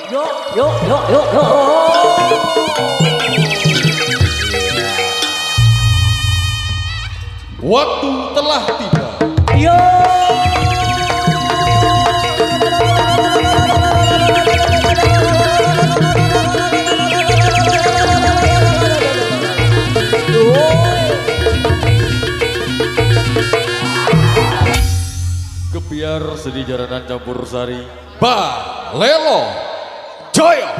Waktu telah tiba. Yo. Kebiar sedih jaranan campur sari. Balelo Joyo.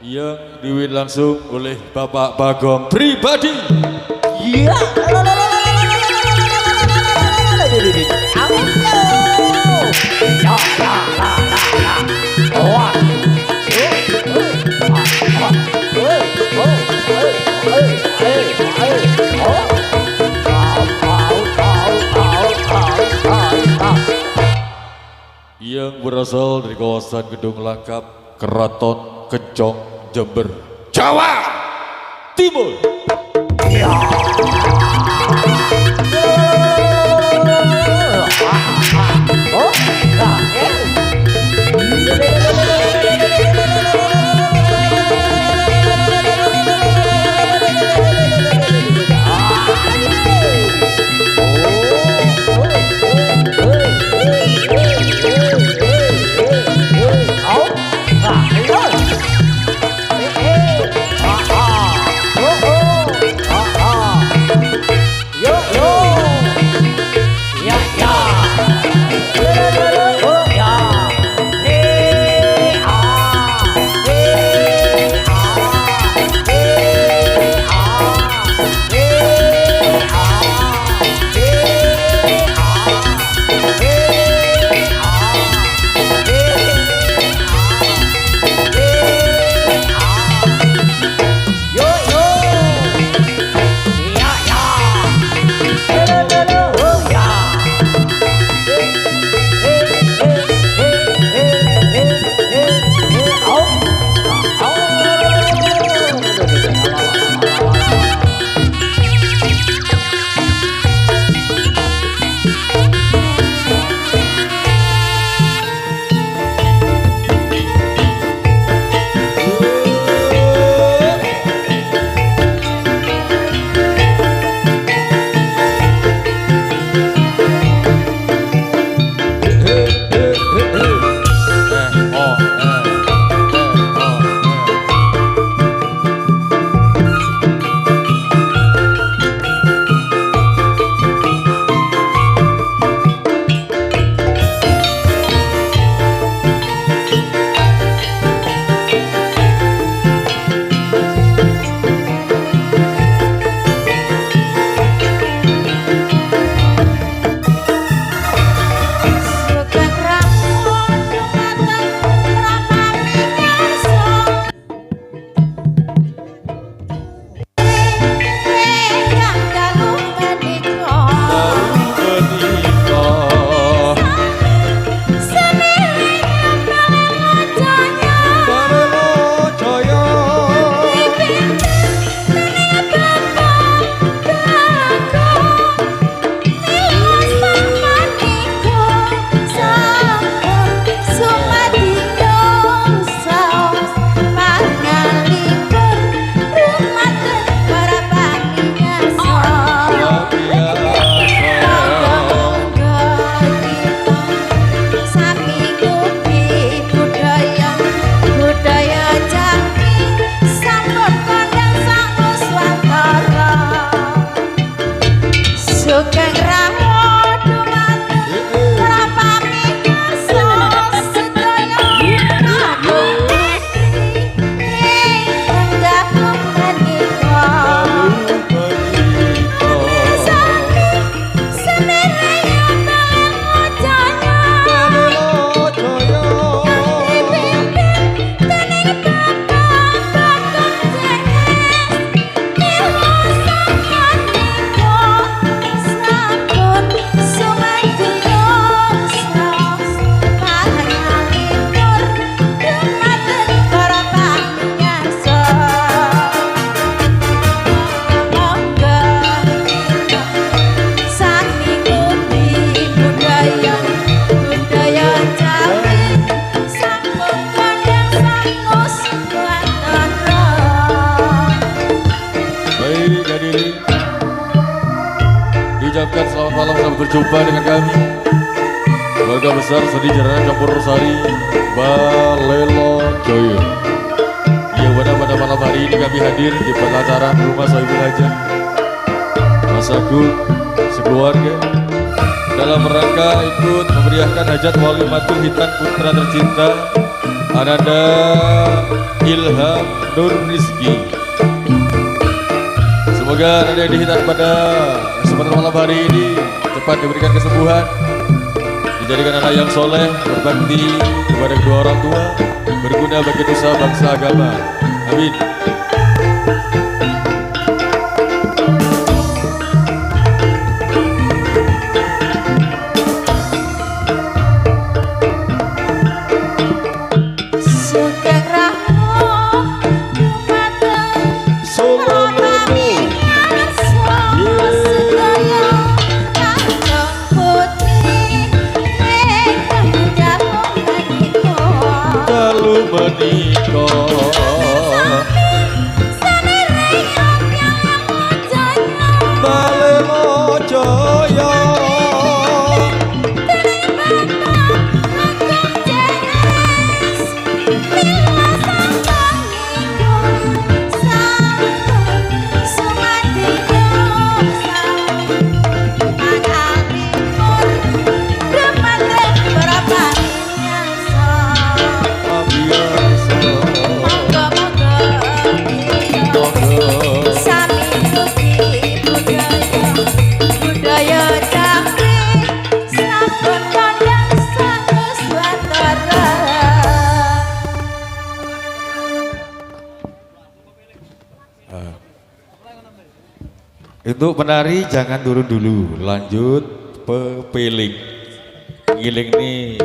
Yang diwin langsung oleh Bapak Bagong pribadi. Iya. Yang berasal dari kawasan Gedung Langkap, Keraton Kencong, Jember, Jawa Timur. diri. Diucapkan selamat malam, selamat berjumpa dengan kami keluarga besar Seni Jaranan Campur Sari Balelo Joyo. Ya pada malam hari ini kami hadir di pelataran rumah Sohibul Hajat Mas Agung sekeluarga dalam rangka ikut memeriahkan hajat Walimatul Hitan putra tercinta Ananda Ilham Nur Rizki. Semoga Ananda yang dihitan pada kesempatan malam hari ini cepat diberikan kesembuhan, dijadikan anak yang soleh, berbakti kepada kedua orang tua, berguna bagi nusa bangsa agama. Amin. Untuk penari jangan turun dulu, lanjut pepeling. Ngiling nih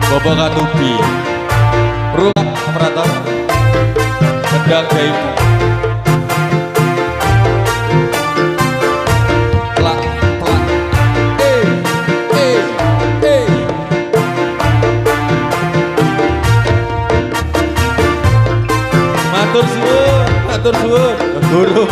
Bapak Katupi Ruang Pratama Kendang Jaimu Plak plak Matur suwun, matur suwun guru.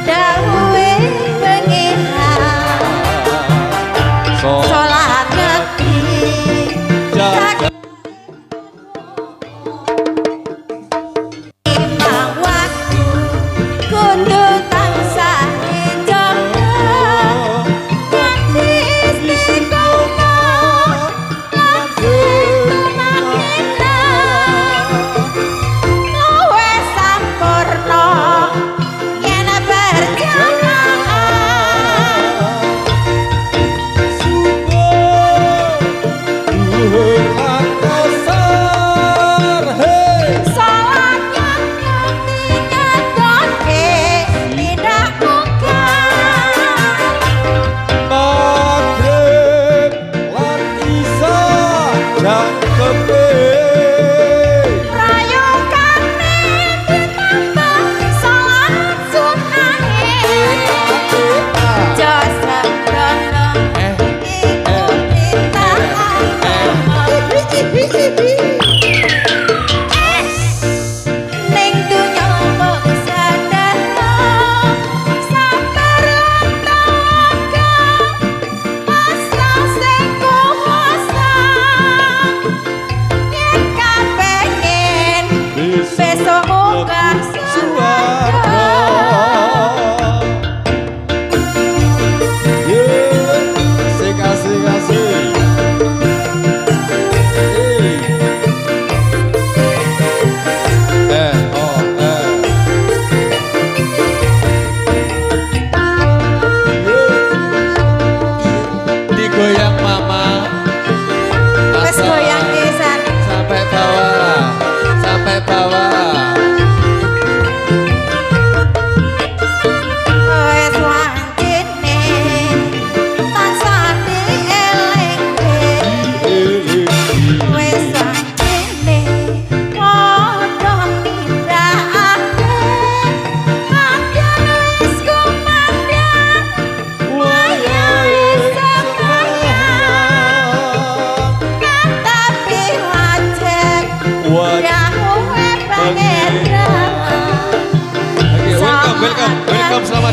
Dawuhe wengi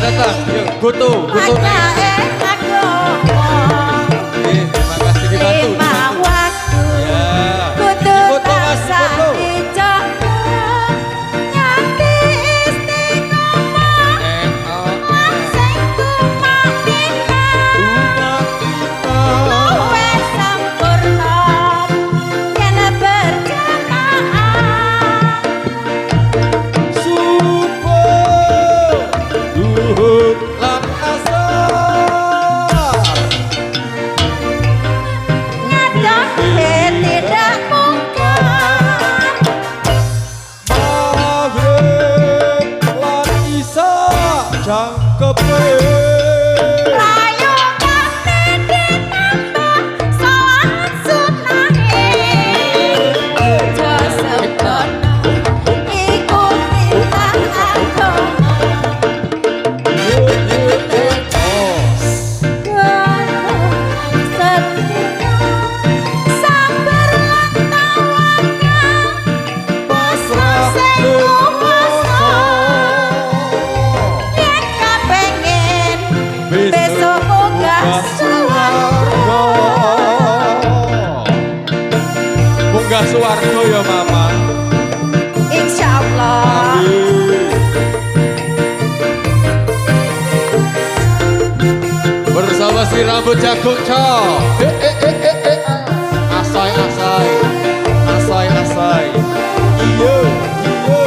datang. Yuk, Kutu nih. Terima kasih dibantu. Ya. Ibu Thomas, Kutu. Munggah suwargo ya mama. Insya Allah. Bersama si rambut jagung cow. Asai asai. Asai asai. Iyo iyo.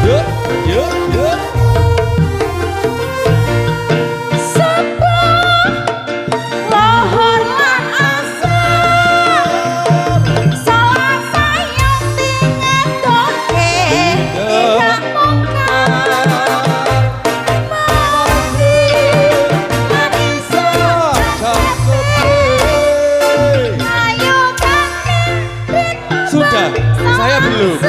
Yuk yuk yuk. Saya belum.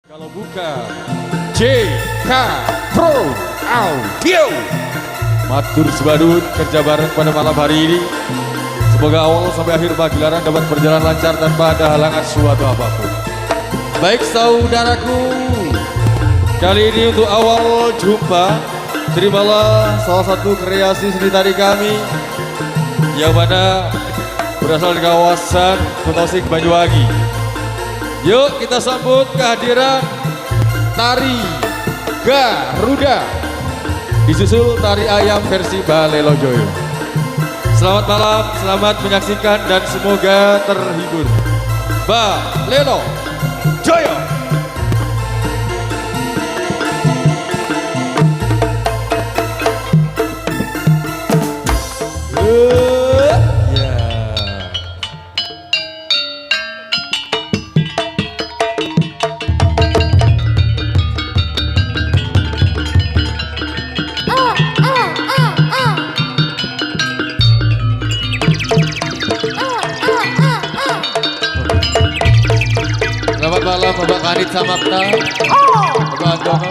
Kalau bukan JK Pro Audio Matur sebadut kerja bareng pada malam hari ini. Semoga awal sampai akhir pagelaran dapat berjalan lancar tanpa ada halangan suatu apapun. Baik saudaraku, kali ini untuk awal jumpa, terimalah salah satu kreasi seni tari kami yang mana berasal dari kawasan Kutosik Banyuwangi. Yuk kita sambut kehadiran tari Garuda disusul tari ayam versi Balelo Joyo. Selamat malam, selamat menyaksikan dan semoga terhibur. Balelo Joyo. Selamat malam Bapak Kanit Samapta, Bapak Andono.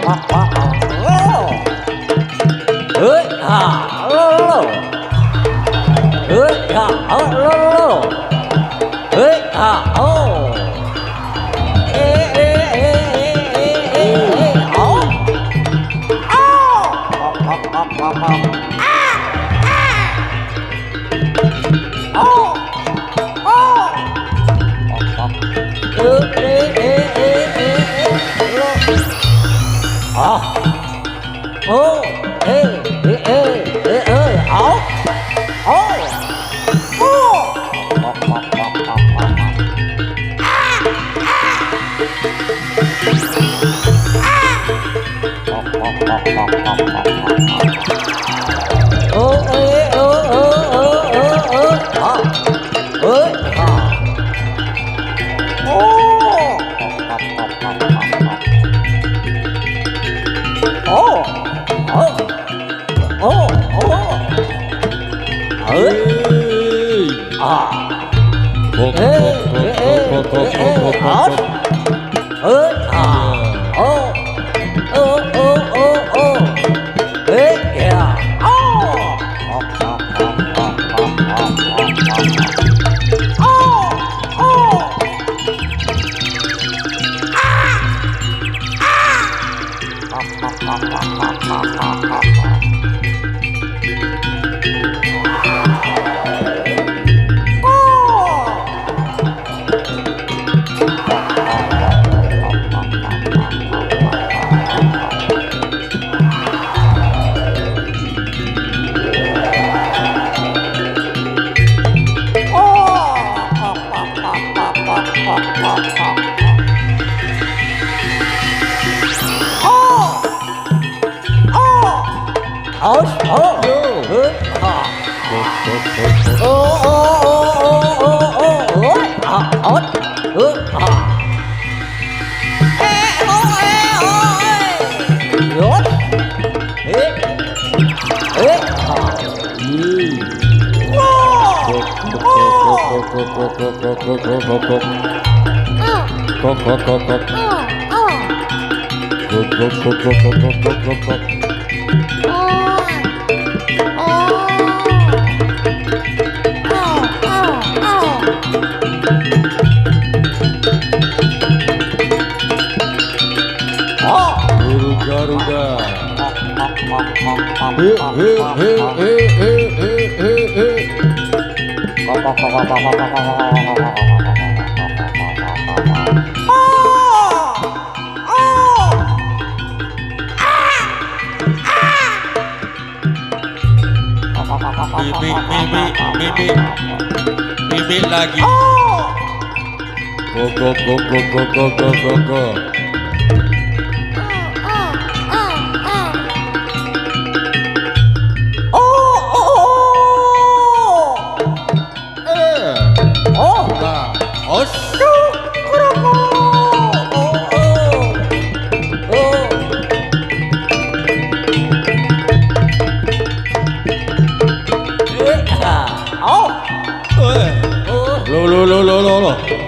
Mimi lagi. Go.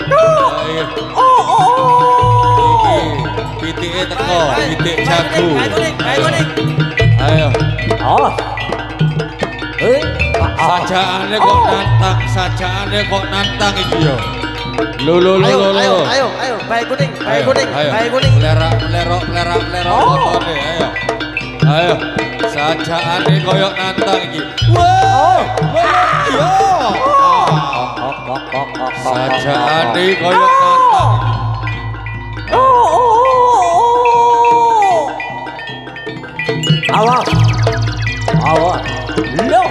Lo. Pitike teko, pitik jago. Ayo. Sajaane kok nantang iki yo. Lo. Ayo, bayi kuning. Melerok motone, ayo. Ayo. Sajaane koyo nantang iki. Woi, yo. Sajaane koyo nantang. Awas. Lo.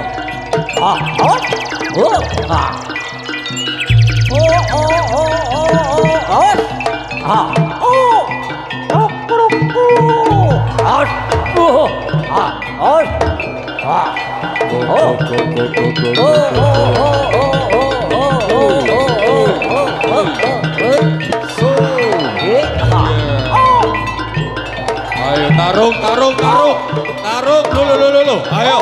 Ayo tarung. Lo. Ayo.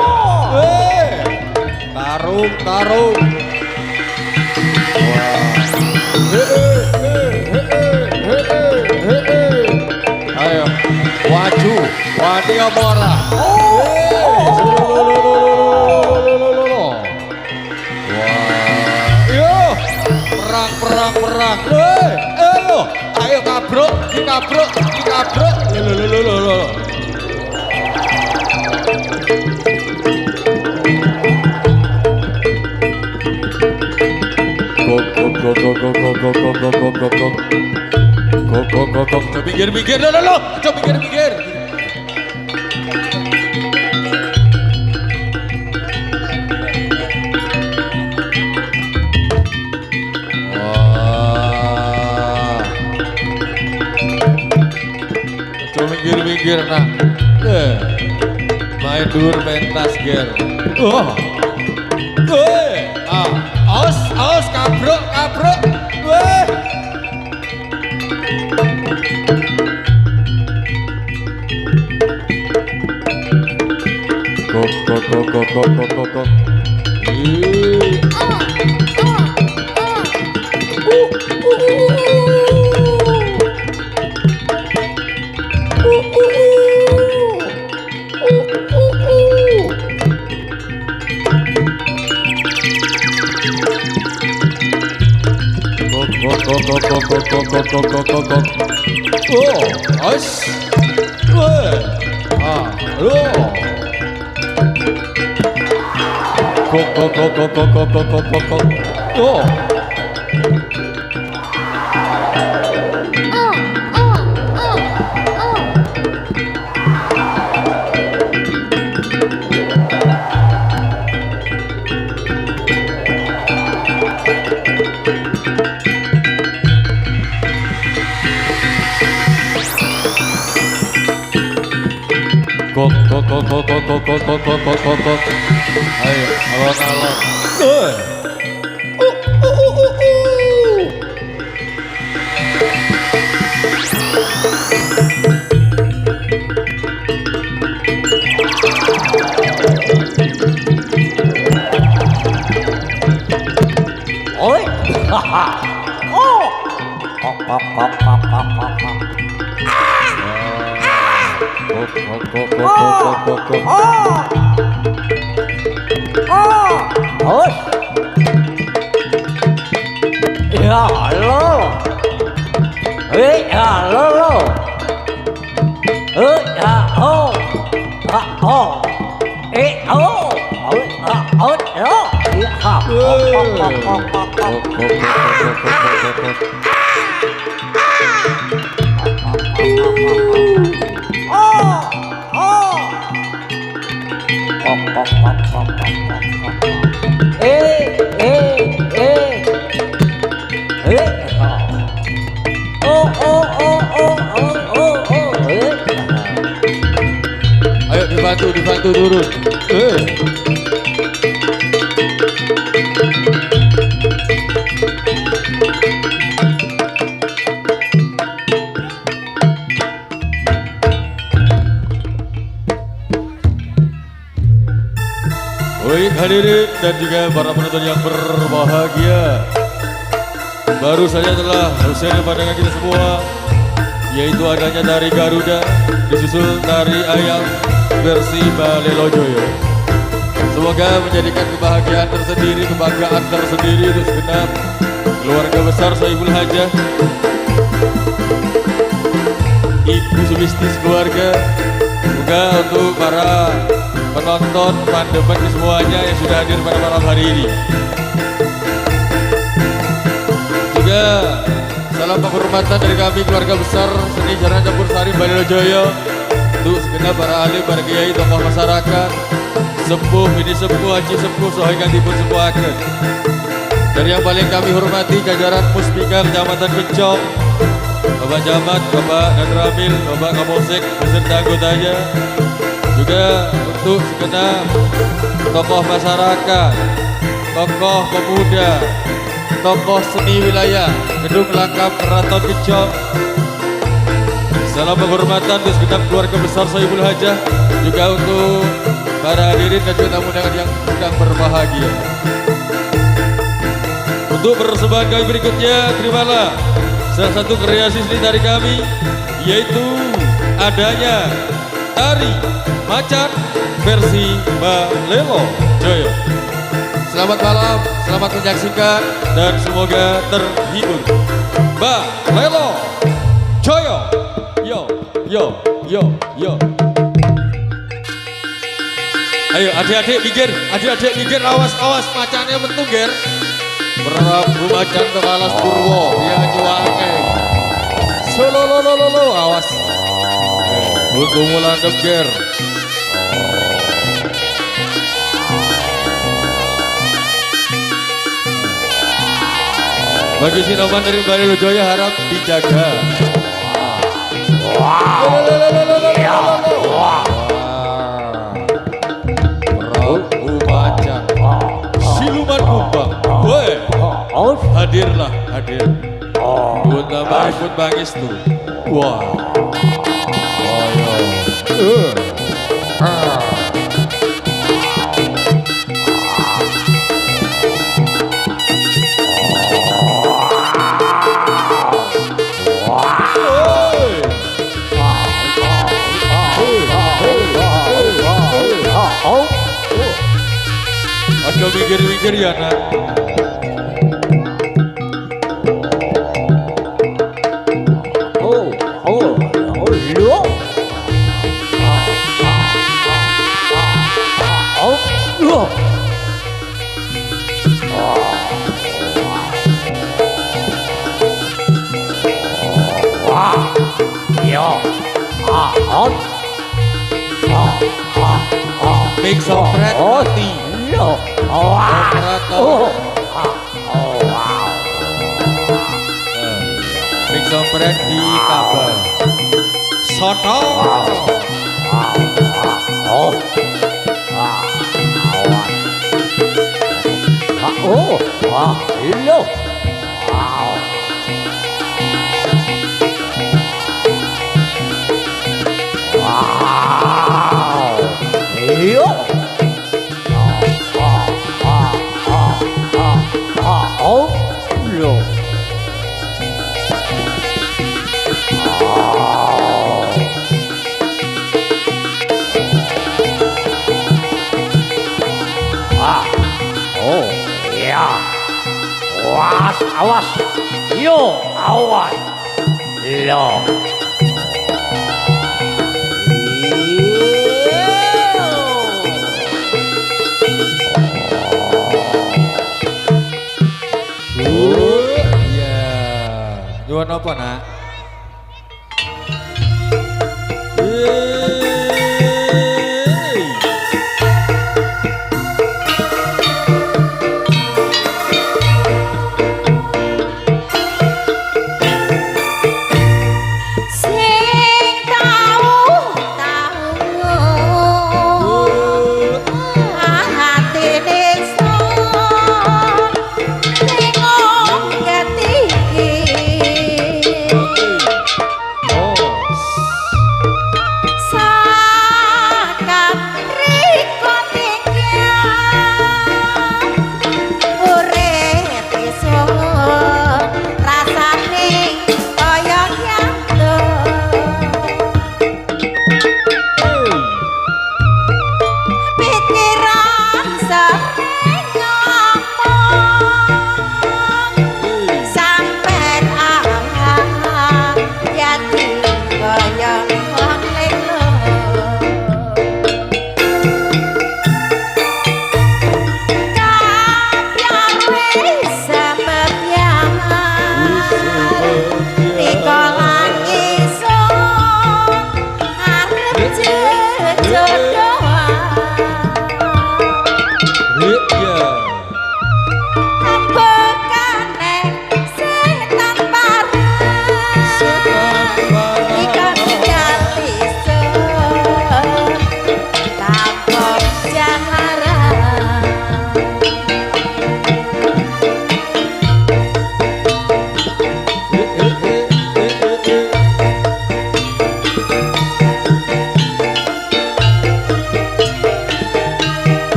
Tarung. Ayo. Waju. Wadi obora. Perang. Ayo kabruk. Lo. Go. Coba mikir. Lo. Coba mikir. ger nak. Main dur pentas ger. Aus kabruk. Weh. Kok. Kok. Ayo, alon. Oi. Oh. Ya halo. Halo. Ya oh. Ayo dibantu turun. Baik hadirin dan juga para penonton yang berbahagia, baru saja telah selesai pandangan kita semua, yaitu adanya tari Garuda disusul tari ayam versi Balelo Joyo. Semoga menjadikan kebahagiaan tersendiri, kebanggaan tersendiri untuk segenap keluarga besar Sohibul Hajah, ibu subistis keluarga. Semoga untuk para penonton pandemen semuanya yang sudah hadir pada malam hari ini. Juga salam penghormatan dari kami keluarga besar Seni Jaranan Campur Sari Balelo Joyo untuk segenap para alim, para kiai, tokoh masyarakat, sepuh, bini sepuh, haji sepuh, sohai kantipun sepuhaken. Dan yang paling kami hormati jajaran Muspika Kecamatan Kencong, Bapak Camat, Bapak Nadramil, Bapak Kapolsek beserta anggotanya. Juga untuk segenap tokoh masyarakat, tokoh pemuda, tokoh seni wilayah Gedung Langkap Keraton Kencong. Salam penghormatan untuk segenap keluarga besar Sohibul Hajah, juga untuk para hadirin dan juga tamu undangan yang sedang berbahagia. Untuk persembahan kami berikutnya, terimalah salah satu kreasi seni dari kami, yaitu adanya tari macan versi Balelo Joyo. Selamat malam, selamat menyaksikan dan semoga terhibur. Balelo Joyo, yo. Ayo adik-adik minggir, awas macannya mentung ger. Prabu macan kebalas Purwo yang nyuwake. Sololololo, awas. Untuk mulan ger. Bagi Sinoman dari Balelo Joyo harap dijaga. Prabu Macan, siluman kumbang, woi, hadirlah, hadir. Bunda ikut bangis tuh. Wah, Aduh mikir-mikir ya nak. Big Sopret mati. Big Sopret di kabar. Soto. Awas, yo, awas, lo. Nyuwun apa nak?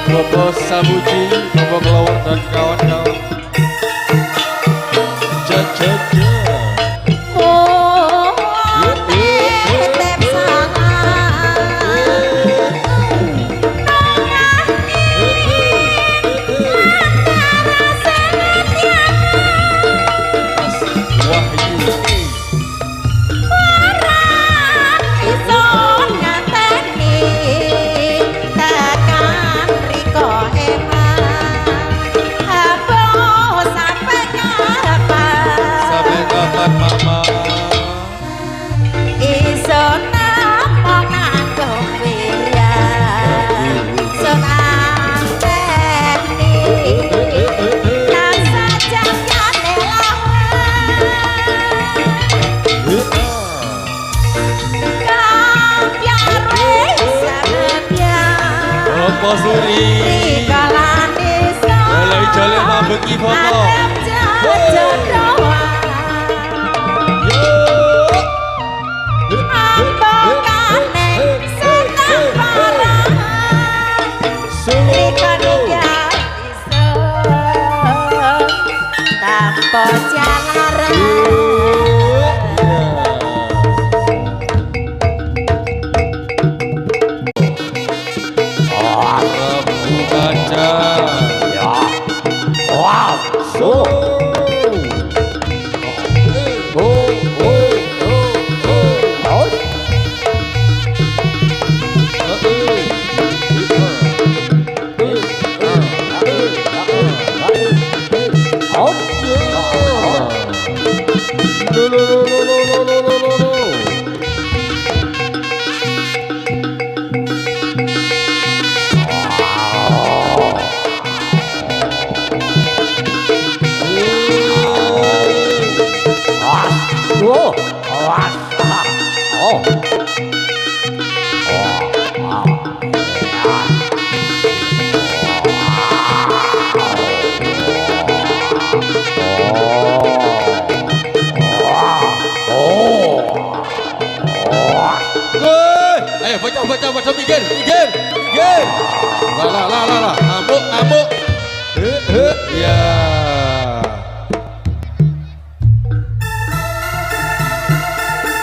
Bobo Sabuji, Bobo Kelawar dan kawan-kawan. Jajaja. Sampai Bapak Suri Rikalan desa Balai jalan mabeki foto jodohan ambokane senang parang Rikalan desa tanpa jalaran Ya. Wow. So. Baca mikir. Lah. Amuk. Ya.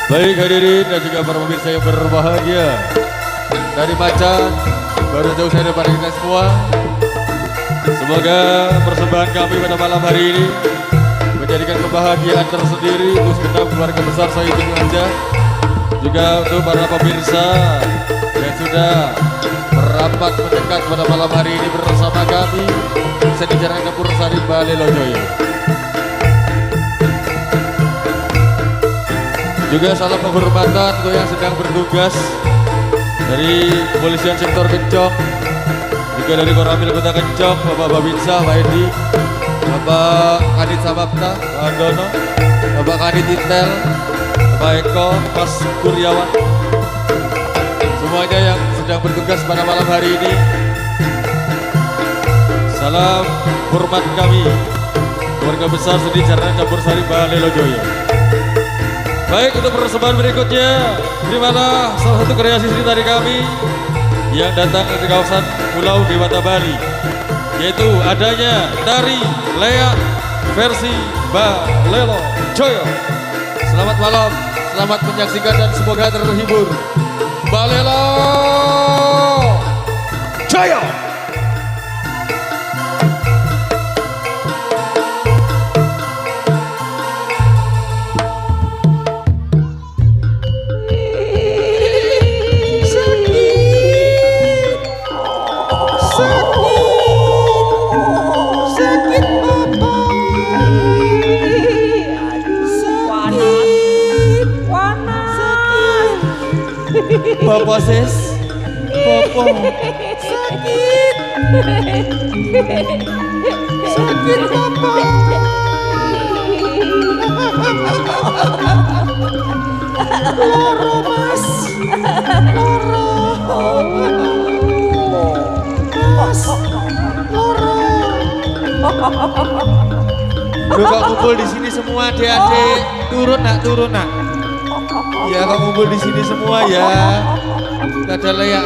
Baik hadirin dan juga para pemirsa yang berbahagia. Dari Macan baru jauh saya daripada kita semua. Semoga persembahan kami pada malam hari ini menjadikan kebahagiaan tersendiri untuk segenap keluarga besar saya itu aja. Juga untuk para pemirsa yang sudah merapat mendekat pada malam hari ini bersama kami Sedijaran Kapur Sari Balelojoyo. Juga salam penghormatan untuk yang sedang bertugas dari Kepolisian Sektor Kencong, juga dari Koramil Kota Kencong, Bapak Babinsa, Pak Edi, Bapak Kadit Samapta, Pak Andono, Bapak Kadit Intel, Pak Eko, Mas Kuryawan, semuanya yang sedang bertugas pada malam hari ini. Salam hormat kami, keluarga besar Sedijaran Campur Sari Balelojoyo. Baik, untuk persembahan berikutnya, terimalah salah satu kreasi seni dari kami yang datang dari kawasan Pulau Dewata Bali, yaitu adanya tari leak versi Balelojoyo. Selamat malam, selamat menyaksikan dan semoga terhibur. Balelojoyo. Bapak Sis, Bapak sakit Bapak. Loro Mas, loro. Kok kumpul di sini semua adik-adik, turun nak. Ya, kok kumpul di sini semua ya. Ada leak.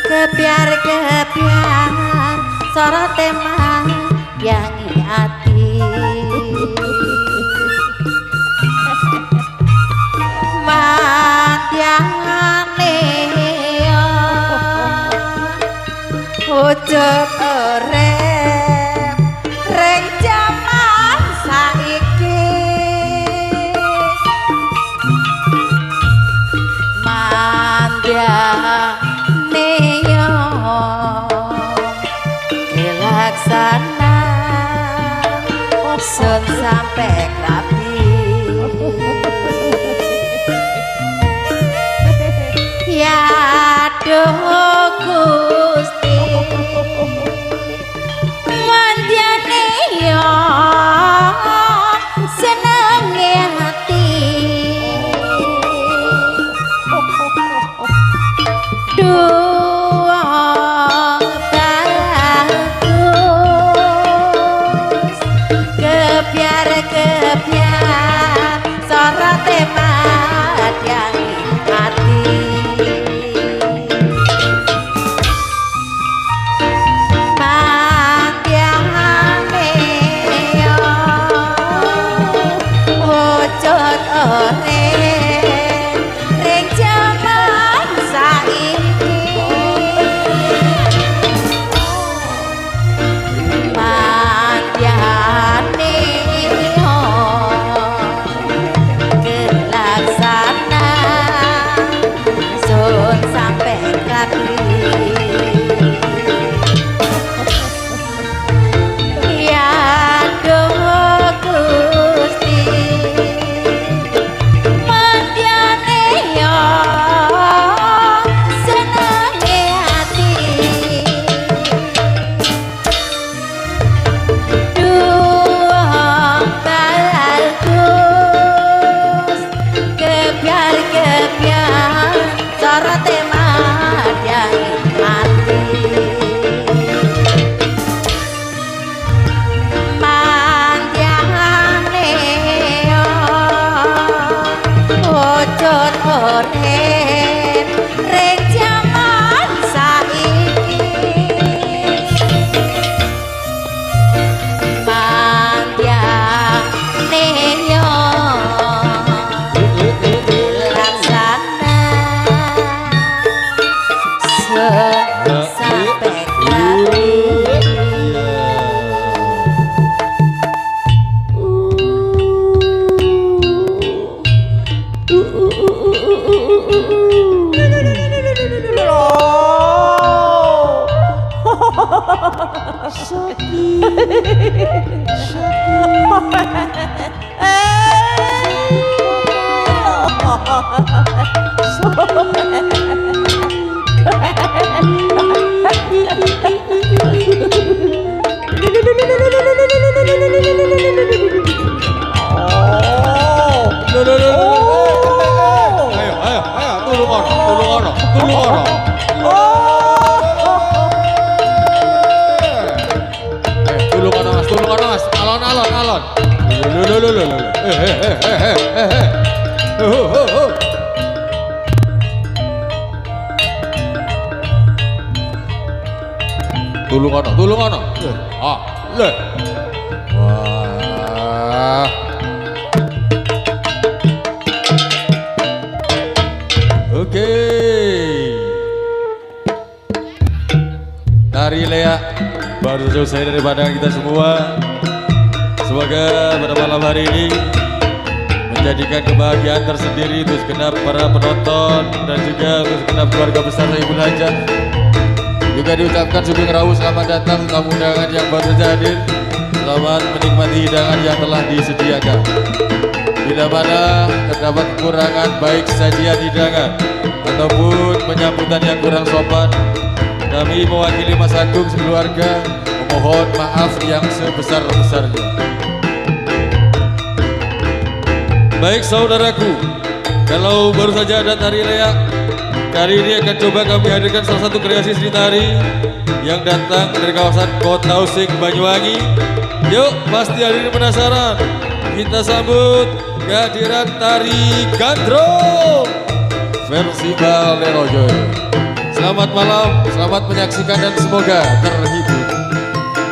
Kebiar sorot tema yang hati mandiane ujug orem reng jaman saiki mandiane laksana sun sampai rapi ya doh Gusti mandiane yo senenge hati Ayo, tulung ono. Tulung ono mas, alon. Tulung ono. Le. Wah. Oke. Tari Lea baru selesai dari pandangan kita semua. Semoga pada malam hari ini menjadikan kebahagiaan tersendiri untuk segenap para penonton dan juga untuk segenap keluarga besar Saiful Hajat. Juga diucapkan sugeng rawuh selamat datang tamu undangan yang baru saja hadir. Selamat menikmati hidangan yang telah disediakan. Tidak mana terdapat kekurangan baik sajian hidangan ataupun penyambutan yang kurang sopan. Kami mewakili Mas Agung sekeluarga memohon maaf yang sebesar-besarnya. Baik saudaraku, kalau baru saja ada tari Lea, kali ini akan coba kami hadirkan salah satu kreasi seni tari yang datang dari kawasan Kota Usik, Banyuwangi. Yuk, pasti hadirin penasaran. Kita sambut kehadiran tari Gandrung versi Balelo Joyo. Selamat malam, selamat menyaksikan dan semoga terhibur.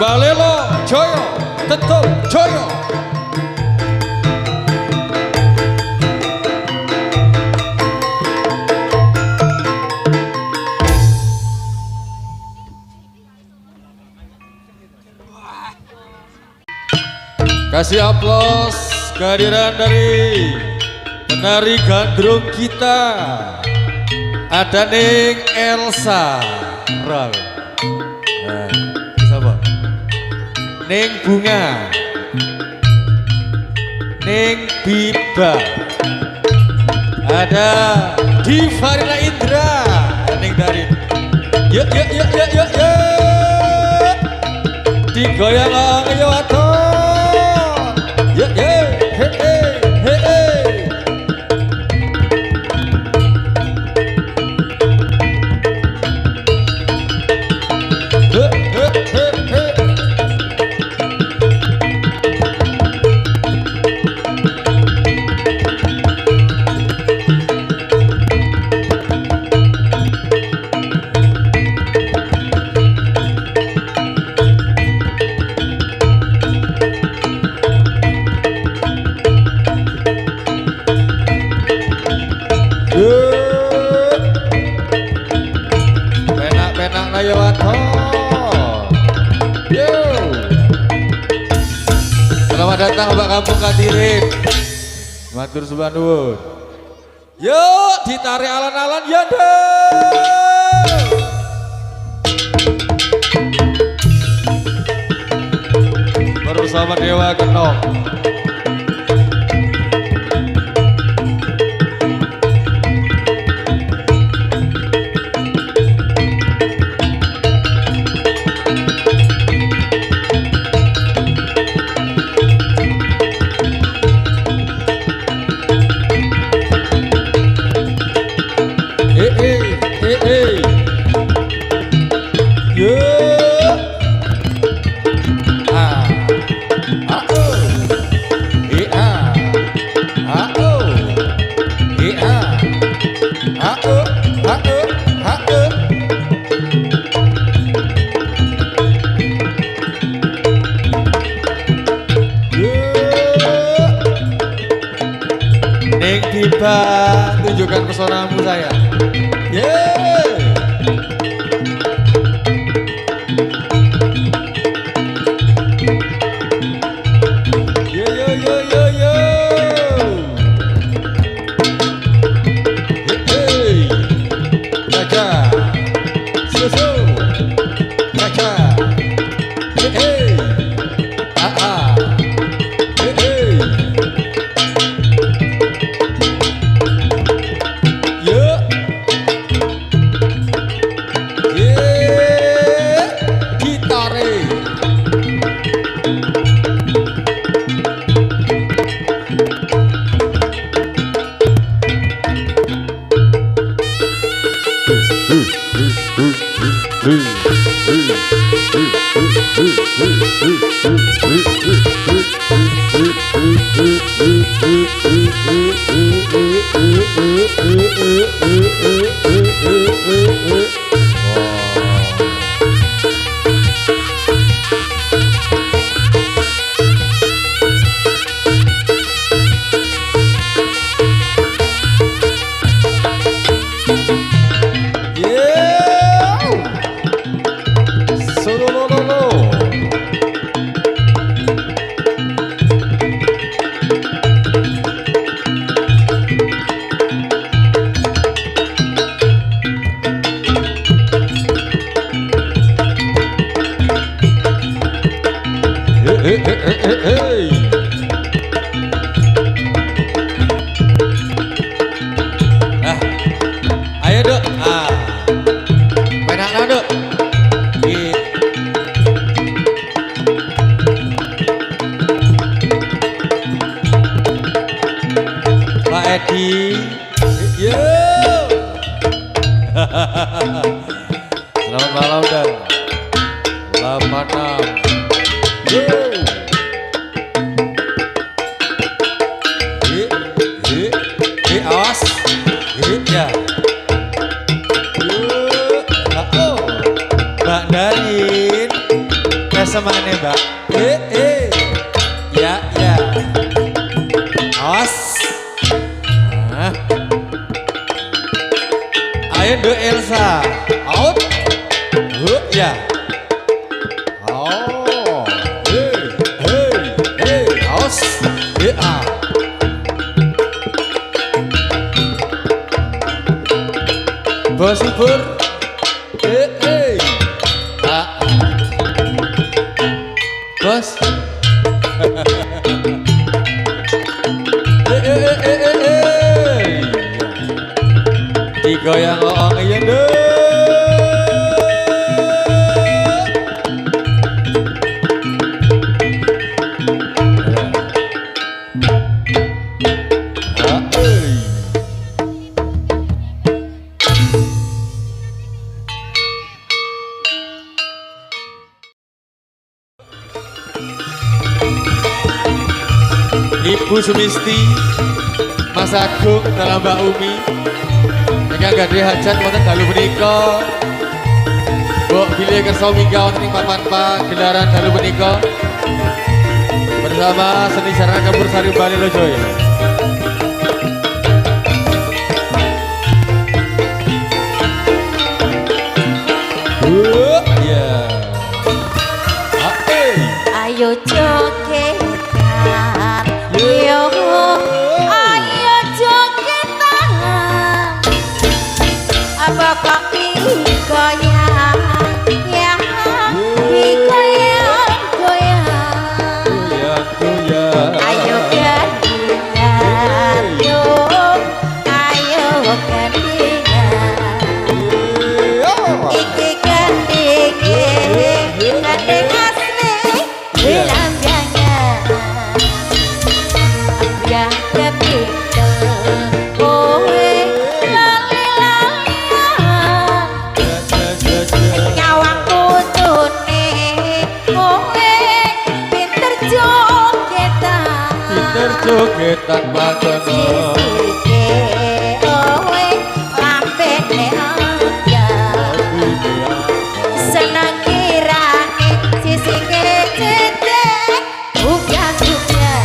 Balelo Joyo, tetap Joyo. Kasih aplaus kehadiran dari penari gandrung kita. Ada Ning Elsa Ral. Nah, siapa? Ning Bunga, Ning Biba, ada Divarila Indra, Ning Darin. Yuk. Digoyang ayo ato. Penak ayo ato. Yo. Selamat datang Mbak Kampung Katirin. Matur suwun nuwun. Yuk ditarik alon-alon ya deh. Bersama Dewa Genong. Ning Biba, tunjukkan pesonamu saya. Yeay. Yo. Hey. Caca. Susu. Caca. Hey. Hey. ready? Yo. Selamat malam dan 86. Yo. Awas. Ya. Mbak Darin, kesemane Mbak. Ya. Awas. Nah. Ayo do Elsa, out. Ya. Oh. Awas. Bos Subur. Bos. Digoyang loong ya deh. Ibu Sumisti, Mas Agung, dalam Mbak Umi, jika gak ada hajat wonten dalu menika, Mbok bilih kersa minggah wonten ing papan pagelaran dalu menika bersama seni sarana campur sari Bali Lojoyo. Ayo joget. Yo, ayo jogetan. Apa kaki goyang, ya goyang. Ayo gandengan, yo, ayo gandengan. Iki gandeng asli, bilang jogetan badono senang kirane sisi kecete buka-buka.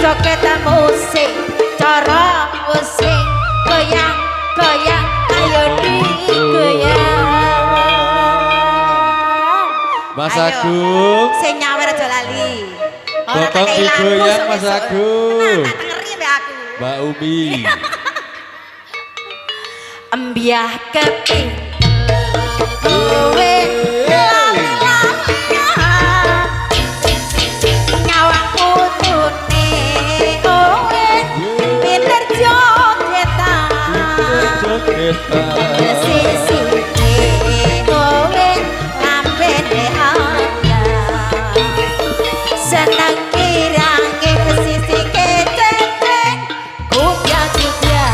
Jogetan musik, cara musik, goyang, ayo digoyang. Mas Agung, sing nyawer aja lali. potong digoyang Mas Agung. Nah, ngeri mbak aku. Mbak Umi. Embiah keping kowe nyawang putune kowe pinter jogetan sisi kowe lambene anda senang kirane sisi kecete kuya juga.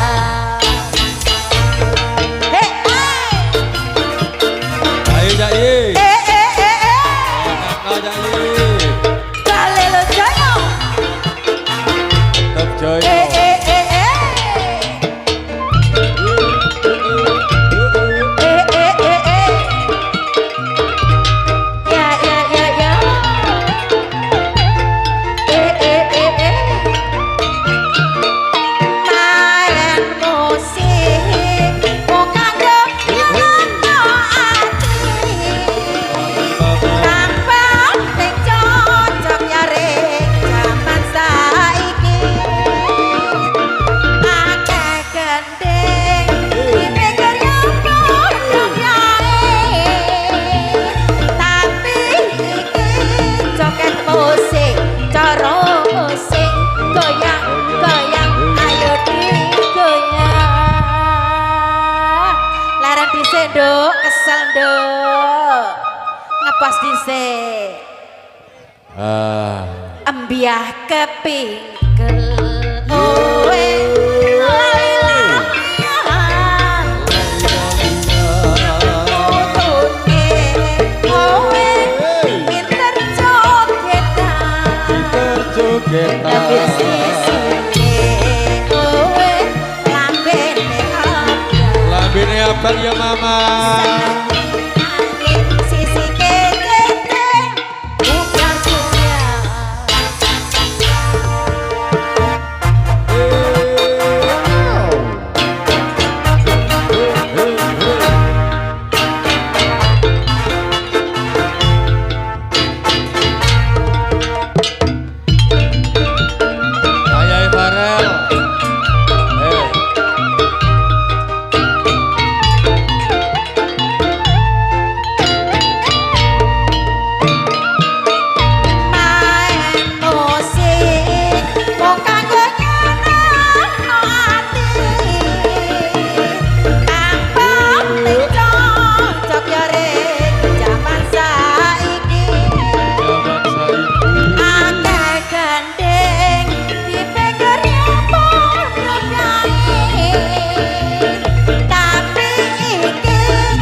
dhisik, Nduk, kesel, Nduk. Ngepas dhisik. Embiah kepingkel. Owe. Tapi sisine kowe lambene abang ya mama. sisi kete bukan dunia. Ayah Farel. Main musik kok kanggo nyenengno ati. Kampung cocok yo rek jaman saiki. Akeh gandeng dipikir padha kae. Tapi iki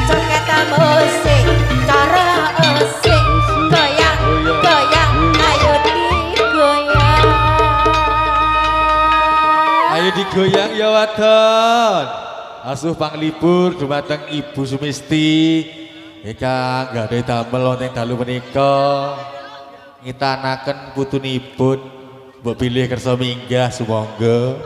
joget musik cara asik goyang goyang ayo digoyang. Ayo digoyang ya wadon. Asuh panglipur dumateng Ibu Sumisti ingkang gadhahi damel wonten dalu menika ngitanaken putunipun mbok bilih kersa minggah sumangga.